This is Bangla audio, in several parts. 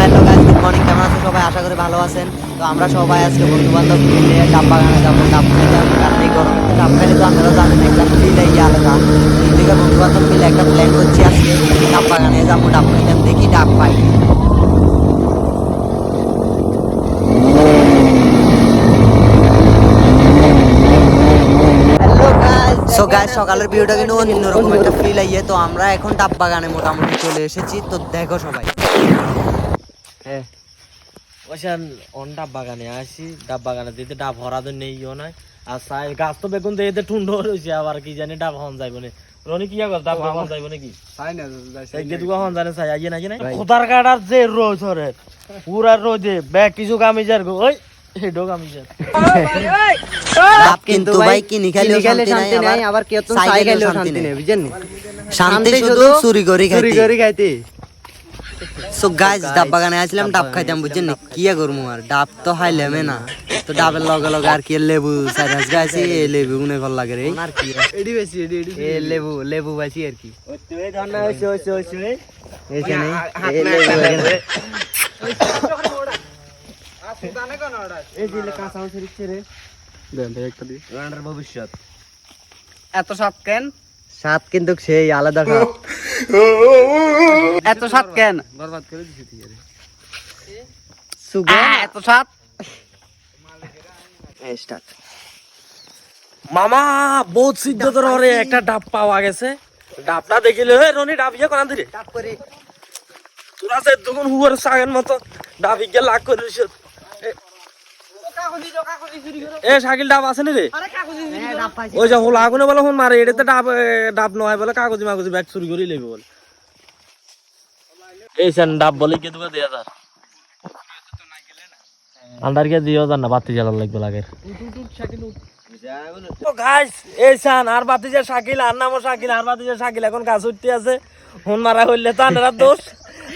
Hello guys, good morning. কেমন আছেন সবাই? আশা করি ভালো আছেন। তো আমরা সবাই আজকে বন্ধু বান্ধব মিলে ডাব বাগানে যাবো। ডাব খাইতে কারণ এই গরমে তো ডাব খাইলে তো আপনারা জানেন একটা ফিলাই আলাদা। এদিকে বন্ধু বান্ধব মিলে একটা প্ল্যান করছি, আজকে ডাব বাগানে যাবো, ডাব খাইতে দেখি ডাব পাই। সো গাইস, সকালের ভিউটা কিন্তু অন্যরকম একটা ফিল আইয়ে। তো আমরা এখন ডাব বাগানে মোটামুটি চলে এসেছি। তো দেখো সবাই। হ্যাঁ ওইখান অন ডাব বাগানে আসি, ডাব বাগানে দিতে ডাব হরা তো নেইও নাই। আর সাই গাছ তো বেগুন দিয়ে ঠুন্ড রয়েছে, আবার কি জানি ডাব হন যাইব না। রনি কি কর ডাব হন যাইব নাকি? তাই না এই যে হন জানে সাই আইয়ে নাকি না খোদার কাটার যে রোজ হরে পুরা রোজে ব্যাগ কিছু কামিজার গো ওই হেডো কামিজার ডাব কিন্তু ভাই কিনি খাইলেও শান্তি নাই, আবার কেউ তো সাই খাইলেও শান্তি নাই, বুঝছেন? শান্তি শুধু চুরি করে খাইতে। সো গাইস, ডাব বাগানে আসলাম ডাব খাইতাম, বুঝছেন? কি করবো আর ডাব তো খাইলামে না। তো ডাবের লগে লগে আর কি লেবু সাইরাস গাছি, এই লেবু গুনে ভাল লাগে রে। আর কি এডি বেশি এডি এ লেবু বাছি আর কি। ওই তুই ধরনা হইছে এখানে এই লেবু এই দিলে কাঁচা হইছে রে দেন ভাই একটা দি রান্নার ভবিষ্যৎ এত সাত কেন স্বাদ কিন্তু সেই আলাদা স্বাদ। এত সাত কেন বরবাদ করে দিছি তুই রে সুগন এত সাত স্টার্ট। মামা বহুত সিদ্ধ তোর হরে একটা ডাব পাওয়া গেছে। ডাবটা দেখিলে হে রনি ডাব ইয়ে কোনা দিরে ডাব করে তোরা যে তখন হুয়ার সাগের মতো ডাব ইগে লাগ করিস। এ শাকিল ডাব আছে নি রে? ওই যে হোলা আগুনে বলে ফোন মারে এটাতে ডাব নয় বলে কাগজি মাগজি ব্যাগ চুরি করে লেবে বলে। এই সেন ডাব বলে কে তোকে দেয়া যার আন্ডার কে দিও জান না, বাতি জ্বালার লাগবে লাগে। ও গাইস, এই সান আর বাতি যে শাকিল আর নামও শাকিল আর বাতি যে শাকিল এখন গাছ উঠতে আছে। ফোন মারা হইলে তো আন্ডার দোষ,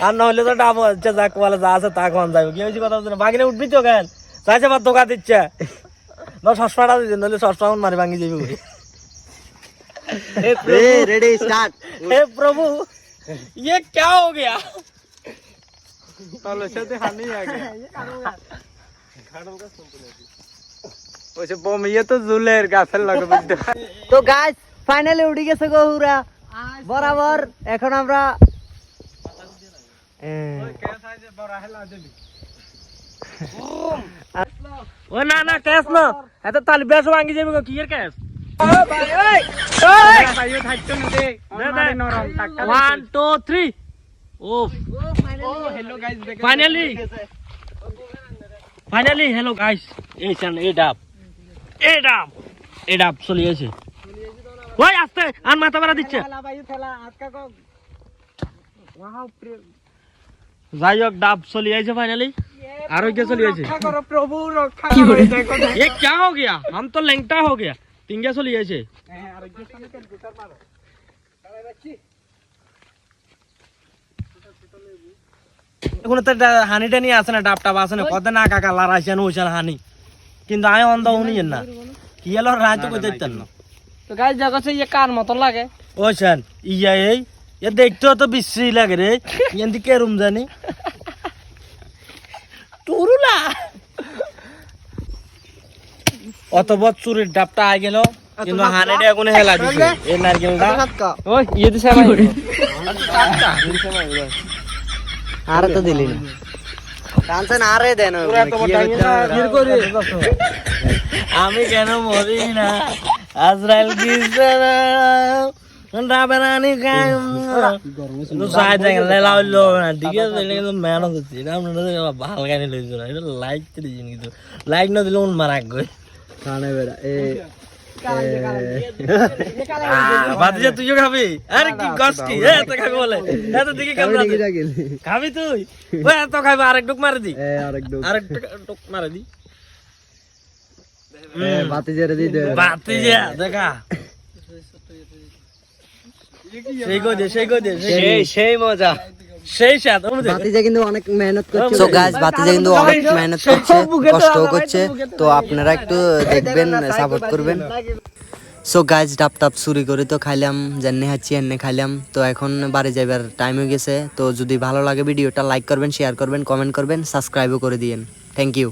আর না হইলে তো ডাব হচ্ছে যাক বলে যা আছে তা কোন যাবে। কি হয়েছে কথা বলছে না, বাগিনে উঠবি তো কেন চাইছে বা দোকা দিচ্ছে না, সসপাটা দিচ্ছে নইলে সসপা মারি ভাঙি যাবি। Ready start. हे प्रभु ये क्या हो गया? তাহলে সাথে হানি আ গয়া ওইসে বম ইয়ে তো জুলের গাছের লগে বুঝতে। তো গাইস, ফাইনালি উঠে গেছে গো হুরা বরাবর। এখন আমরা ও না না ক্যাশ না, এত তালি বেশ ভাঙি যাবে কি এর ক্যাশ। 1 2 3 ও हेलो गाइस देखो ফাইনালি হ্যালো গাইস, এই চান এই ডাব চলিয়েছে। ওই আস্তে আর মাথা মারা দিচ্ছে। যাই হোক ডাব চলিয়েছে ফাইনালি, আরোগ্য চলিয়েছে। प्रभु रक्षा करो देखो ये क्या हो गया? हम तो लैंगटा हो गया। टिंगा चलिएছে এখন তো হানিটা নিয়ে আসে না, ডাবটা আসে না, কত না কাকা লার আসেন ওইসান হানি, কিন্তু আমি অন্ধ উনিয়েন না কি এলো রাত তো কই দেখতেন না। তো গাইস দেখো সে কার মত লাগে ওইসান ইয়া এই এ দেখতেও তো বিশ্রী লাগে রে, এন্দি কে রুম জানি টুরুলা অত বড় চুরির ডাবটা আই গেল, কিন্তু হানিটা এখন হেলা দিছে এই নারকেলটা। ওই ইয়ে দিছে ভাই আর তো দিলি না টানছেন, আরে দেন আমি কেন মরি না আজরাইল কিসরা রাবানি গায় নো সাই দেখেন লেলা হইলো না দিকে কিন্তু মেহনত হচ্ছে। এটা আপনারা ভালো গানি লইছো না, এটা লাইক দিয়েছেন, কিন্তু লাইক না দিলে উন মারাক গই কানে বেড়া এ বাতিজা তুইও খাবি? আরে কি গস্তি এত খাবি বলে এত দিকে ক্যামেরা খাবি তুই? ওই এত খাবি, আরেক টুক মারে দি, আরেক টুক মারে দি। বাতি জেরে দি দে, বাতিজা দেখা সেই মজা সেই সাথ। বাতিজা কিন্তু অনেক মেহনত করছে। সো গাইস, বাতিজা কিন্তু অনেক মেহনত করছে, কষ্ট করছে। তো আপনারা একটু দেখবেন, সাপোর্ট করবেন। সো গাইজ ডাব টাপ চুরি করে তো খাইলাম, যেনে হাঁচি এনে খাইলাম। তো এখন বাড়ি যাইবার টাইম হয়ে গেছে। তো যদি ভালো লাগে ভিডিওটা লাইক করবেন, শেয়ার করবেন, কমেন্ট করবেন, সাবস্ক্রাইবও করে দিয়েন। Thank you.